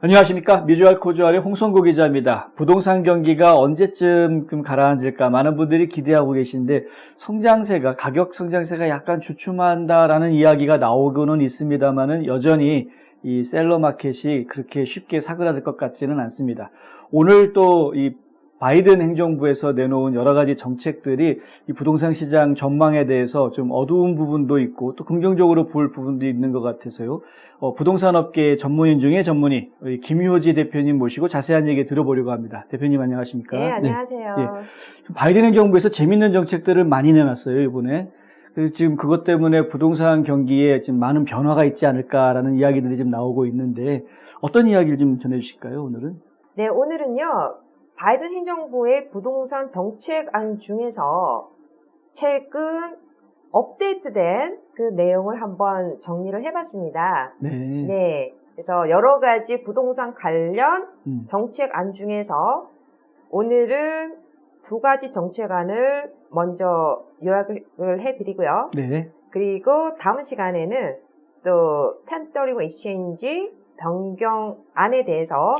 안녕하십니까. 뮤주얼 코주얼의 홍성구 기자입니다. 부동산 경기가 언제쯤 좀 가라앉을까 많은 분들이 기대하고 계신데 가격 성장세가 약간 주춤한다라는 이야기가 나오고는 있습니다만은 여전히 이 셀러 마켓이 그렇게 쉽게 사그라들 것 같지는 않습니다. 오늘 또 이 바이든 행정부에서 내놓은 여러 가지 정책들이 이 부동산 시장 전망에 대해서 좀 어두운 부분도 있고 또 긍정적으로 볼 부분도 있는 것 같아서요. 부동산 업계 전문인 중에 전문의 김효지 대표님 모시고 자세한 얘기 들어보려고 합니다. 대표님 안녕하십니까? 네, 안녕하세요. 네. 바이든 행정부에서 재밌는 정책들을 많이 내놨어요, 이번에. 그래서 지금 그것 때문에 부동산 경기에 지금 많은 변화가 있지 않을까라는 이야기들이 지금 나오고 있는데 어떤 이야기를 좀 전해주실까요, 오늘은? 네, 오늘은요, 바이든 행정부의 부동산 정책안 중에서 최근 업데이트된 그 내용을 한번 정리를 해봤습니다. 네. 네. 그래서 여러 가지 부동산 관련 정책안 중에서 오늘은 두 가지 정책안을 먼저 요약을 해드리고요. 네. 그리고 다음 시간에는 또 1031 exchange 변경안에 대해서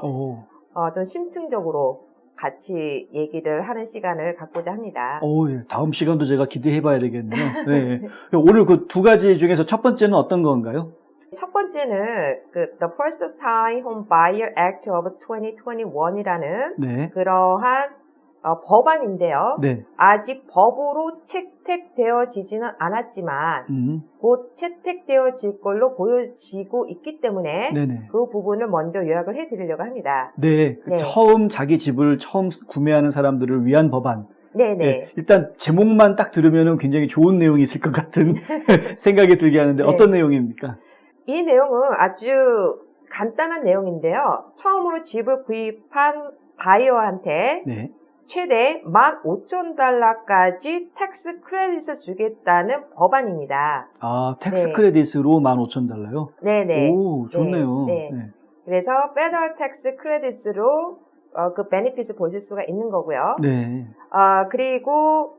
좀 심층적으로 같이 얘기를 하는 시간을 갖고자 합니다. 예. 다음 시간도 제가 기대해 봐야 되겠네요. 네. 오늘 그 두 가지 중에서 첫 번째는 어떤 건가요? 첫 번째는 The First Time Home Buyer Act of 2021이라는 네. 그러한 법안인데요. 네. 아직 법으로 채택되어지지는 않았지만 곧 채택되어질 걸로 보여지고 있기 때문에 네네. 그 부분을 먼저 요약을 해드리려고 합니다. 네. 네. 처음 자기 집을 처음 구매하는 사람들을 위한 법안. 네네. 네. 일단 제목만 딱 들으면 굉장히 좋은 내용이 있을 것 같은 생각이 들게 하는데 네. 어떤 내용입니까? 이 내용은 아주 간단한 내용인데요. 처음으로 집을 구입한 바이어한테 네. 최대 15,000달러까지 텍스 크레딧을 주겠다는 법안입니다. 아, 텍스 네. 크레딧으로 15,000달러요? 네네. 오, 좋네요. 네. 네. 그래서 페더럴 텍스 크레딧으로 그 베니핏을 보실 수가 있는 거고요. 네. 그리고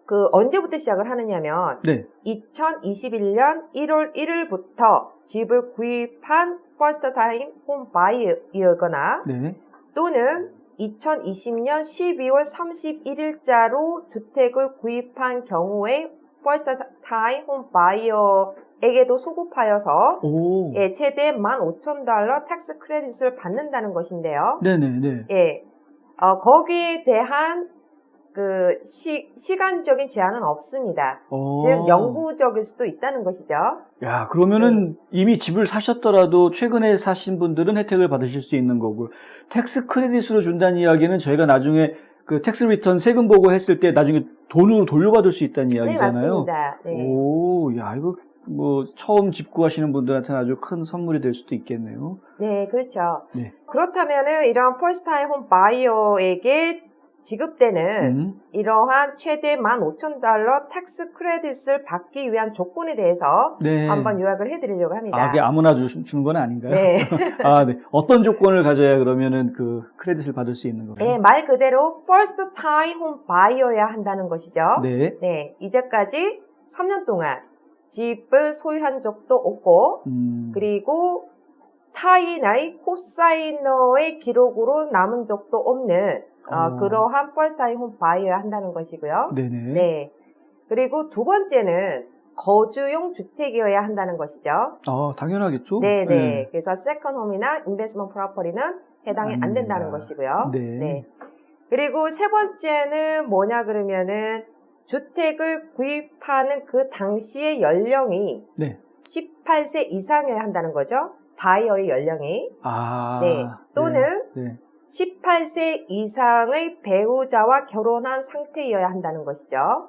그 언제부터 시작을 하느냐면 네. 2021년 1월 1일부터 집을 구입한 First Time Home Buyer이거나 네. 또는 2020년 12월 31일자로 주택을 구입한 경우에 First Time Home Buyer에게도 소급하여서 예, 최대 15,000달러 텍스 크레딧을 받는다는 것인데요. 네네네. 예, 거기에 대한 그 시간적인 제한은 없습니다. 즉 영구적일 수도 있다는 것이죠. 야, 그러면은 이미 집을 사셨더라도 최근에 사신 분들은 혜택을 받으실 수 있는 거고 텍스 크레딧으로 준다는 이야기는 저희가 나중에 그 텍스 리턴 세금 보고 했을 때 나중에 돈으로 돌려받을 수 있다는 이야기잖아요. 네, 맞습니다. 네. 오, 야, 이거 뭐 처음 집 구하시는 분들한테는 아주 큰 선물이 될 수도 있겠네요. 네, 그렇죠. 네. 그렇다면은 이런 First Time Home Buyer에게 지급되는 이러한 최대 15,000달러 텍스 크레딧을 받기 위한 조건에 대해서 네. 한번 요약을 해드리려고 합니다. 그게 아무나 주는 건 아닌가요? 네. 네. 어떤 조건을 가져야 그러면은 그 크레딧을 받을 수 있는 거예요? 네, 말 그대로 First Time Home Buyer야 한다는 것이죠. 네. 네, 이제까지 3년 동안 집을 소유한 적도 없고, 그리고 타인의 코사이너의 기록으로 남은 적도 없는 그러한 First Time Home Buyer야 한다는 것이고요. 네네. 네. 그리고 두 번째는 거주용 주택이어야 한다는 것이죠. 당연하겠죠. 네네. 네. 그래서 Second Home이나 Investment Property는 해당이 안 된다는 것이고요. 네. 네. 그리고 세 번째는 뭐냐 그러면은 주택을 구입하는 그 당시의 연령이 네. 18세 이상이어야 한다는 거죠. 바이어의 연령이. 네. 또는 네. 18세 이상의 배우자와 결혼한 상태여야 한다는 것이죠.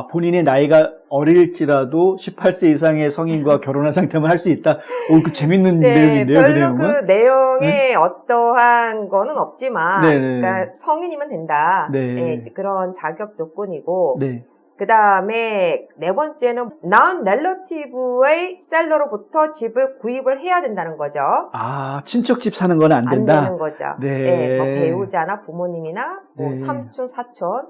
본인의 나이가 어릴지라도 18세 이상의 성인과 결혼한 상태면 할 수 있다. 그 재밌는 내용인데요, 별로 그 내용은. 그 내용에 어떠한 거는 없지만, 그러니까 성인이면 된다. 네. 네, 이제 그런 자격 조건이고, 네. 그 다음에 네 번째는 non-relative의 셀러로부터 집을 구입을 해야 된다는 거죠. 친척집 사는 건 안 된다? 안 되는 거죠. 네. 네, 뭐 배우자나 부모님이나 뭐 네. 삼촌, 사촌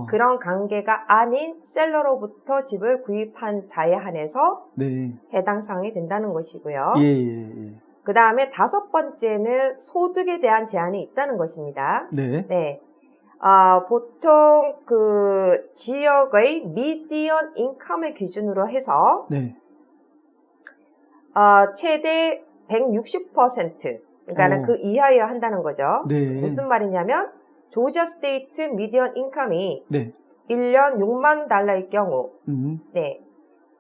그런 관계가 아닌 셀러로부터 집을 구입한 자에 한해서 네. 해당 사항이 된다는 것이고요. 예. 그 다음에 5번째는 소득에 대한 제한이 있다는 것입니다. 네. 네. 보통 그 지역의 미디언 인컴을 기준으로 해서 네. 최대 160%, 그러니까 그 이하여야 한다는 거죠. 네. 무슨 말이냐면 조지아 스테이트 미디언 인컴이 네. 1년 6만 달러일 경우 네.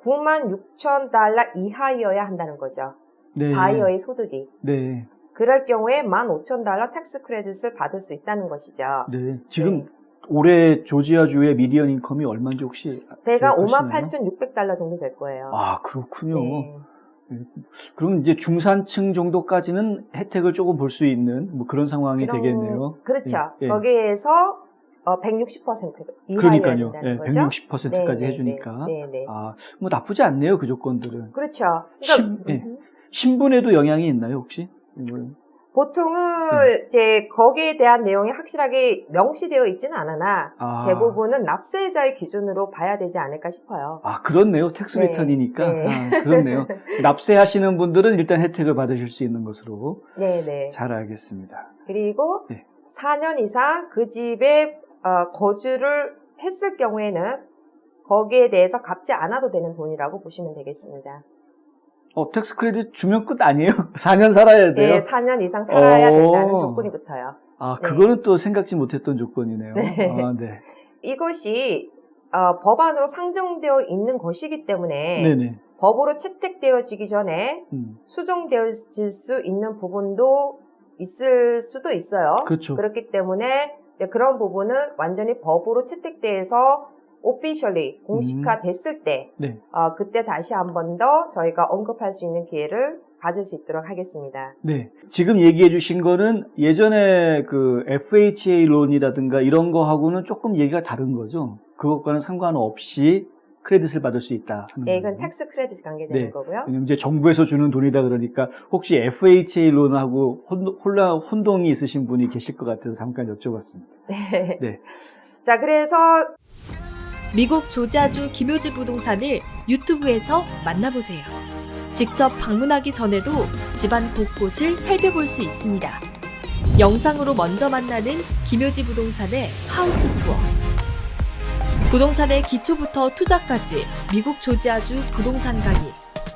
9만 6천 달러 이하여야 한다는 거죠. 네. 바이어의 소득이. 네. 그럴 경우에 15,000달러 텍스 크레딧을 받을 수 있다는 것이죠. 네. 지금 올해 조지아주의 미디언 인컴이 얼마인지 혹시 대가 기억하시나요? 58,600달러 정도 될 거예요. 아, 그렇군요. 네. 그럼 이제 중산층 정도까지는 혜택을 조금 볼 수 있는 뭐 그런 상황이 되겠네요. 그렇죠. 예, 예. 거기에서 160% 이하여야 그러니까요. 된다는 예, 거죠. 160%까지 네, 해주니까. 네, 네. 아, 뭐 나쁘지 않네요, 그 조건들은. 그렇죠. 신분에도 영향이 있나요, 혹시? 보통은 이제 거기에 대한 내용이 확실하게 명시되어 있지는 않으나 대부분은 납세자의 기준으로 봐야 되지 않을까 싶어요. 아, 그렇네요. 텍스 리턴이니까. 네. 아, 그렇네요. 납세하시는 분들은 일단 혜택을 받으실 수 있는 것으로. 네네. 잘 알겠습니다. 그리고 4년 이상 그 집에 거주를 했을 경우에는 거기에 대해서 갚지 않아도 되는 돈이라고 보시면 되겠습니다. 텍스 크레딧 주면 끝 아니에요? 4년 살아야 돼요? 네, 4년 이상 살아야 된다는 조건이 붙어요. 아, 그거는 또 생각지 못했던 조건이네요. 네. 아, 네. 이것이 법안으로 상정되어 있는 것이기 때문에 네네. 법으로 채택되어지기 전에 수정되어질 수 있는 부분도 있을 수도 있어요. 그렇죠. 그렇기 때문에 이제 그런 부분은 완전히 법으로 채택돼서 officially 공식화 됐을 때 그때 다시 한 번 더 저희가 언급할 수 있는 기회를 가질 수 있도록 하겠습니다. 네. 지금 얘기해 주신 거는 예전에 그 FHA 론이라든가 이런 거하고는 조금 얘기가 다른 거죠. 그것과는 상관없이 크레딧을 받을 수 있다. 네, 이건 텍스 크레딧이 관계되는 거고요. 왜냐면 이제 정부에서 주는 돈이다 그러니까 혹시 FHA 론하고 혼동이 있으신 분이 계실 것 같아서 잠깐 여쭤봤습니다. 네. 네. 자, 그래서 미국 조지아주 김효지 부동산을 유튜브에서 만나보세요. 직접 방문하기 전에도 집안 곳곳을 살펴볼 수 있습니다. 영상으로 먼저 만나는 김효지 부동산의 하우스 투어. 부동산의 기초부터 투자까지 미국 조지아주 부동산 강의.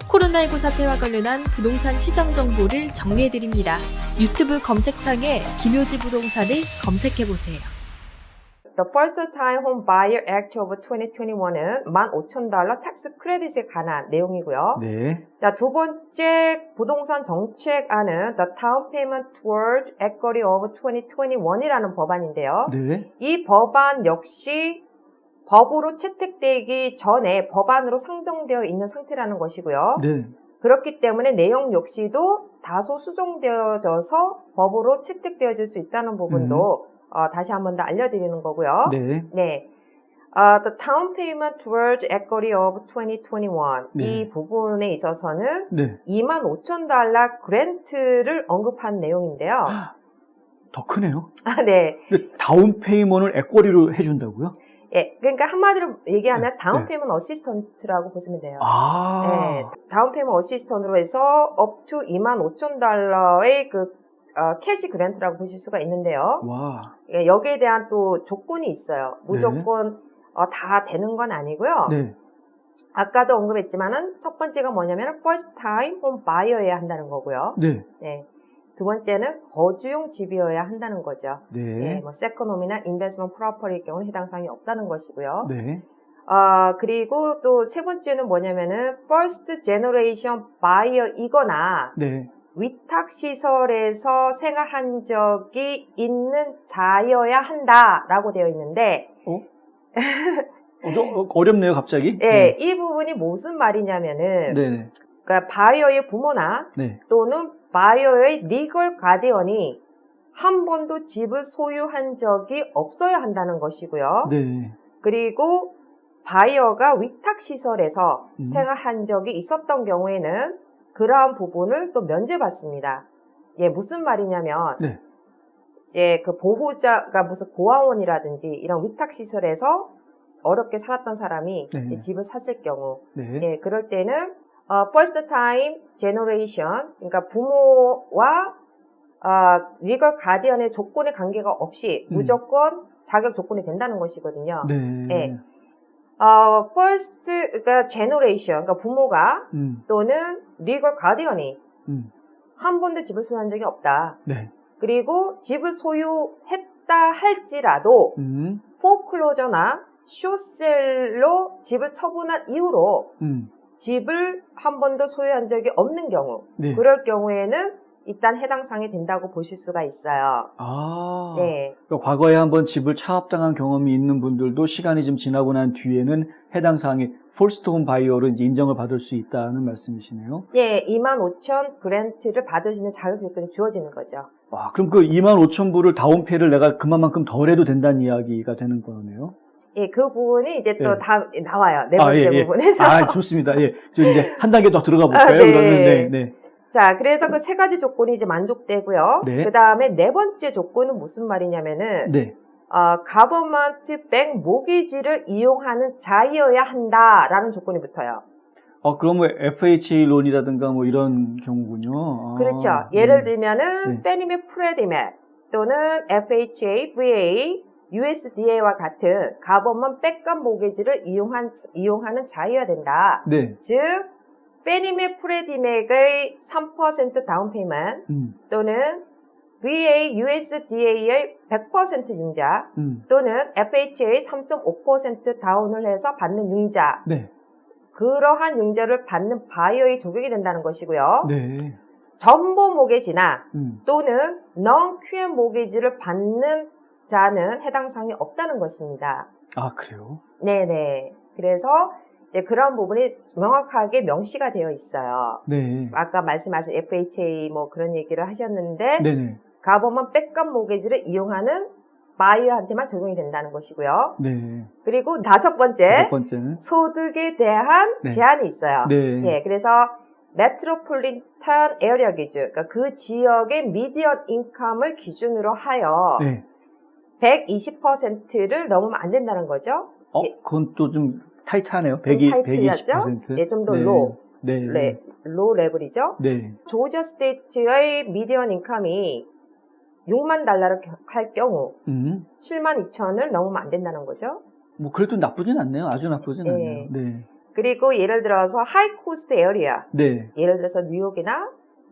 코로나19 사태와 관련한 부동산 시장 정보를 정리해드립니다. 유튜브 검색창에 김효지 부동산을 검색해보세요. The First Time Home Buyer Act of 2021은 15,000달러 텍스 크레딧에 관한 내용이고요. 네. 자, 두 번째 부동산 정책안은 The Down Payment Toward Equity of 2021이라는 법안인데요. 네. 이 법안 역시 법으로 채택되기 전에 법안으로 상정되어 있는 상태라는 것이고요. 네. 그렇기 때문에 내용 역시도 다소 수정되어져서 법으로 채택되어질 수 있다는 부분도 다시 한 번 더 알려드리는 거고요. 네. 네. The Down Payment Toward Equity of 2021. 네. 이 부분에 있어서는 네. 25,000달러 그랜트를 언급한 내용인데요. 더 크네요. 네. 근데 다운 페이먼을 에쿼리로 해준다고요? 예, 그러니까 한마디로 얘기하면 다운 페이먼트 어시스턴트라고 보시면 돼요. 네, 다운 페이먼트 어시스턴트로 해서 up to 25,000달러의 그 캐시 그랜트라고 보실 수가 있는데요. 와. 예, 여기에 대한 또 조건이 있어요. 무조건 다 되는 건 아니고요. 네. 아까도 언급했지만은 첫 번째가 뭐냐면 first time home buyer여야 한다는 거고요. 네. 네. 두 번째는 거주용 집이어야 한다는 거죠. 네. 네, 뭐 세컨홈이나 인베스트먼트 프로퍼티일 경우는 해당 사항이 없다는 것이고요. 네. 그리고 또 세 번째는 뭐냐면은 first generation buyer이거나 네. 위탁시설에서 생활한 적이 있는 자여야 한다라고 되어 있는데 좀 어렵네요, 갑자기. 네, 이 부분이 무슨 말이냐면은 네. 그러니까 바이어의 부모나 또는 바이어의 리걸 가디언이 한 번도 집을 소유한 적이 없어야 한다는 것이고요. 네. 그리고 바이어가 위탁시설에서 생활한 적이 있었던 경우에는 그러한 부분을 또 면제받습니다. 예, 무슨 말이냐면 이제 그 보호자가 무슨 고아원이라든지 이런 위탁시설에서 어렵게 살았던 사람이 이제 집을 샀을 경우 예, 그럴 때는 first time generation, 그러니까 부모와 리걸 가디언의 조건의 관계가 없이 무조건 자격 조건이 된다는 것이거든요. 네. 네. first, 그러니까 generation, 그러니까 부모가 또는 리걸 가디언이 한 번도 집을 소유한 적이 없다. 네. 그리고 집을 소유했다 할지라도 foreclosure나 쇼셀로 집을 처분한 이후로 집을 한 번도 소유한 적이 없는 경우, 네. 그럴 경우에는 일단 해당 사항이 된다고 보실 수가 있어요. 아, 네. 그러니까 과거에 한번 집을 차압당한 경험이 있는 분들도 시간이 좀 지나고 난 뒤에는 해당 사항이 first home buyer로 이제 인정을 받을 수 있다는 말씀이시네요. 네, 25,000 그랜트를 받을 수 있는 자격 조건이 주어지는 거죠. 와, 그럼 그 25,000불을 다운페이를 내가 그만큼 덜 해도 된다는 이야기가 되는 거네요. 예, 그 부분이 이제 또 예. 다 나와요. 네 번째 부분에서. 좋습니다. 예. 저 이제 한 단계 더 들어가 볼까요? 네. 그러면 네. 자, 그래서 그 세 가지 조건이 이제 만족되고요. 네. 그 다음에 네 번째 조건은 무슨 말이냐면은, 네. 가버먼트 백 모기지를 이용하는 자이어야 한다라는 조건이 붙어요. 그럼 뭐 FHA 론이라든가 뭐 이런 경우군요. 그렇죠. 예를 들면은 페니메 프레디메 또는 FHA, VA, USDA와 같은 가버먼트 백업 모기지를 이용하는 자이어야 된다. 네. 즉 페니메 프레디맥의 3% 다운 페이먼트 또는 VA, USDA의 100% 융자 또는 FHA 3.5% 다운을 해서 받는 융자. 네. 그러한 융자를 받는 바이어의 적용이 된다는 것이고요. 네. 전보 모기지나 또는 non-QM 모기지를 받는 자는 해당 사항이 없다는 것입니다. 아, 그래요? 네네. 그래서 이제 그런 부분이 명확하게 명시가 되어 있어요. 네. 아까 말씀하신 FHA 뭐 그런 얘기를 하셨는데 네네. 가버먼트 백업 모기지를 이용하는 바이어한테만 적용이 된다는 것이고요. 네. 그리고 다섯 번째는 소득에 대한 네. 제한이 있어요. 네. 예, 그래서 메트로폴리탄 에어리어 기준, 그러니까 그 지역의 미디언 인컴을 기준으로 하여 네. 120%를 넘으면 안 된다는 거죠. 그건 또 좀 타이트하네요. 타이트하죠? 120%. 네, 좀 더 로우. 네. 로우 레벨이죠. 네. 조지아 스테이트의 미디언 인컴이 6만 달러를 할 경우 7만 2천을 넘으면 안 된다는 거죠. 뭐 그래도 나쁘진 않네요. 아주 나쁘진 않네요. 네. 그리고 예를 들어서 하이 코스트 에어리아. 네. 예를 들어서 뉴욕이나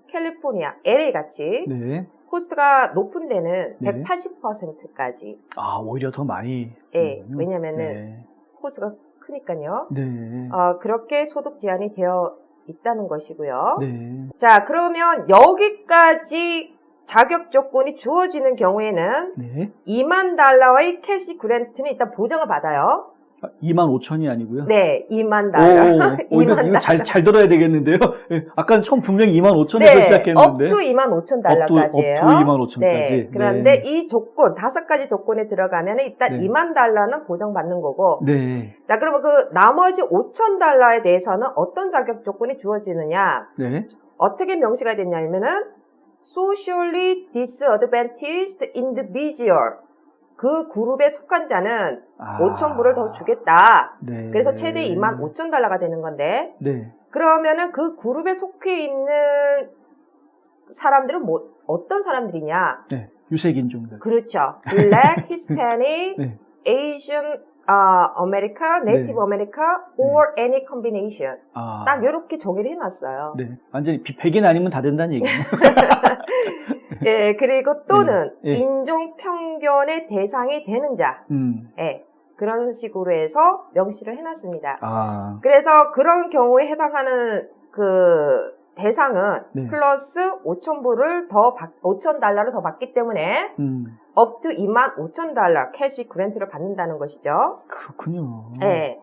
캘리포니아, LA 같이 네. 코스트가 높은 데는 네. 180%까지. 아, 오히려 더 많이 네, 주는군요. 왜냐면은 네. 코스트가 크니까요. 네. 그렇게 소득 제한이 되어 있다는 것이고요. 네. 자, 그러면 여기까지 자격 조건이 주어지는 경우에는 네. 2만 달러의 캐시 그랜트는 일단 보장을 받아요. 25,000이 아니고요. 네, 2만 달러. 이거 잘 들어야 되겠는데요. 아까 처음 분명히 25,000에서 네, 시작했는데. up to 25,000달러까지예요. up to 25,000까지. 네, 그런데 네. 이 조건, 5가지 조건에 들어가면 일단 네. 2만 달러는 보장받는 거고. 네. 자, 그러면 그 나머지 5,000달러에 대해서는 어떤 자격 조건이 주어지느냐? 네. 어떻게 명시가 됐냐면은 socially disadvantaged individual. 그 그룹에 속한 자는 5,000불을 더 주겠다. 네. 그래서 최대 25,000달러가 되는 건데, 네. 그러면은 그 그룹에 속해 있는 사람들은 뭐, 어떤 사람들이냐? 네. 유색인종들. 그렇죠. Black, Hispanic, 네. Asian, America, Native America, or any combination. 딱 이렇게 정의를 해놨어요. 네. 완전히 백인 아니면 다 된다는 얘기네요. 예, 그리고 또는 예. 인종 편견의 대상이 되는 자. 예. 그런 식으로 해서 명시를 해놨습니다. 그래서 그런 경우에 해당하는 그 대상은 플러스 5,000불을 더 5,000달러를 더 받기 때문에 up to 25,000달러 캐시 그랜트를 받는다는 것이죠. 그렇군요. 네.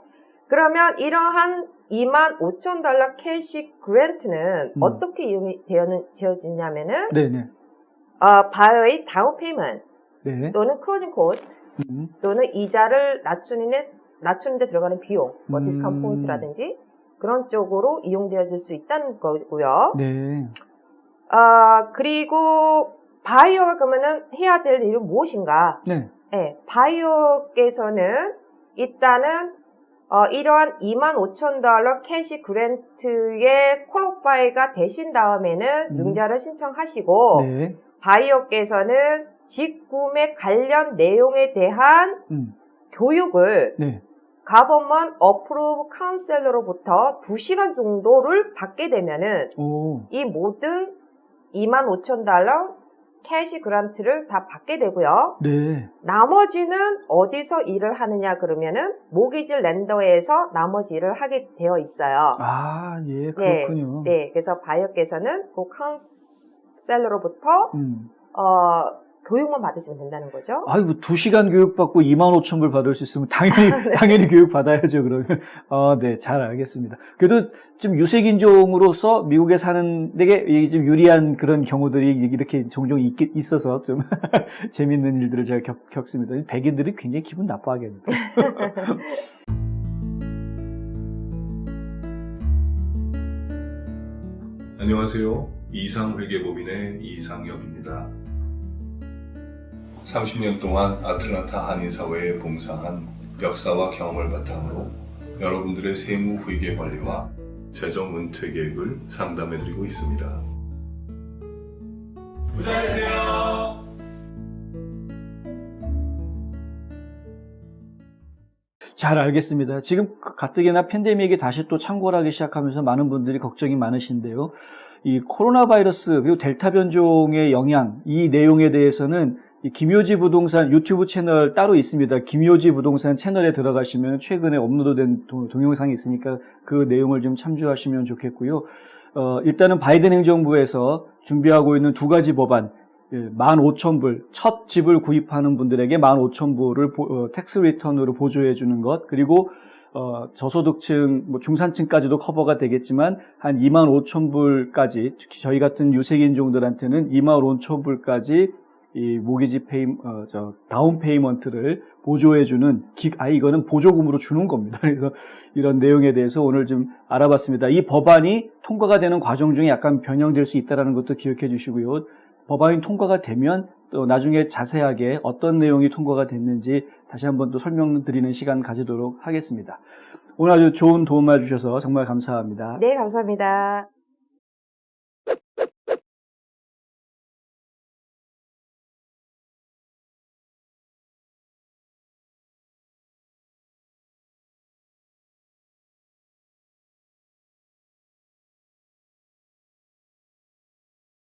그러면 이러한 25,000달러 캐시 그랜트는 어떻게 이용이 되어지냐면은 네네. 바이어의 다운 페이먼트 네. 또는 클로징 코스트 또는 이자를 낮추는 데 들어가는 비용, 뭐 디스카운트 포인트라든지 그런 쪽으로 이용되어질 수 있다는 거고요. 네. 그리고 바이어가 그러면은 해야 될 일은 무엇인가? 네. 네, 바이어께서는 일단은 이러한 $25,000 캐시 그랜트에 퀄리파이가 되신 다음에는 융자를 신청하시고 네. 바이어께서는 직구매 관련 내용에 대한 교육을 네. 가버먼 어프로브 카운셀러로부터 2시간 정도를 받게 되면은 오. 이 모든 $25,000 캐시 그란트를 다 받게 되고요. 네. 나머지는 어디서 일을 하느냐 그러면은 모기지 랜더에서 나머지 일을 하게 되어 있어요. 아, 예, 그렇군요. 네, 그래서 바이어께서는 그 카운셀러로부터 교육만 받으시면 된다는 거죠. 아이고, 2시간 교육받고 25,000불 받을 수 있으면 당연히 교육받아야죠, 그러면. 네, 잘 알겠습니다. 그래도 좀 유색인종으로서 미국에 사는 데게 좀 유리한 그런 경우들이 이렇게 종종 있어서 좀 재밌는 일들을 제가 겪습니다. 백인들이 굉장히 기분 나빠하겠네요. 안녕하세요. 이상회계법인의 이상엽입니다. 30년 동안 아틀란타 한인사회에 봉사한 역사와 경험을 바탕으로 여러분들의 세무 회계 관리와 재정 은퇴 계획을 상담해드리고 있습니다. 부자 되세요. 잘 알겠습니다. 지금 가뜩이나 팬데믹이 다시 또 창궐 하기 시작하면서 많은 분들이 걱정이 많으신데요. 이 코로나 바이러스 그리고 델타 변종의 영향, 이 내용에 대해서는 이 김효지 부동산 유튜브 채널 따로 있습니다. 김효지 부동산 채널에 들어가시면 최근에 업로드된 동영상이 있으니까 그 내용을 좀 참조하시면 좋겠고요. 일단은 바이든 행정부에서 준비하고 있는 2가지 법안, 15,000불, 첫 집을 구입하는 분들에게 15,000불을 텍스 리턴으로 보조해 주는 것, 그리고 저소득층, 중산층까지도 커버가 되겠지만 한 25,000불까지, 특히 저희 같은 유색인종들한테는 25,000불까지 이 모기지 다운 페이먼트를 보조해주는, 이거는 보조금으로 주는 겁니다. 그래서 이런 내용에 대해서 오늘 좀 알아봤습니다. 이 법안이 통과가 되는 과정 중에 약간 변형될 수 있다는 것도 기억해 주시고요. 법안이 통과가 되면 또 나중에 자세하게 어떤 내용이 통과가 됐는지 다시 한번 또 설명드리는 시간 가지도록 하겠습니다. 오늘 아주 좋은 도움을 주셔서 정말 감사합니다. 네, 감사합니다.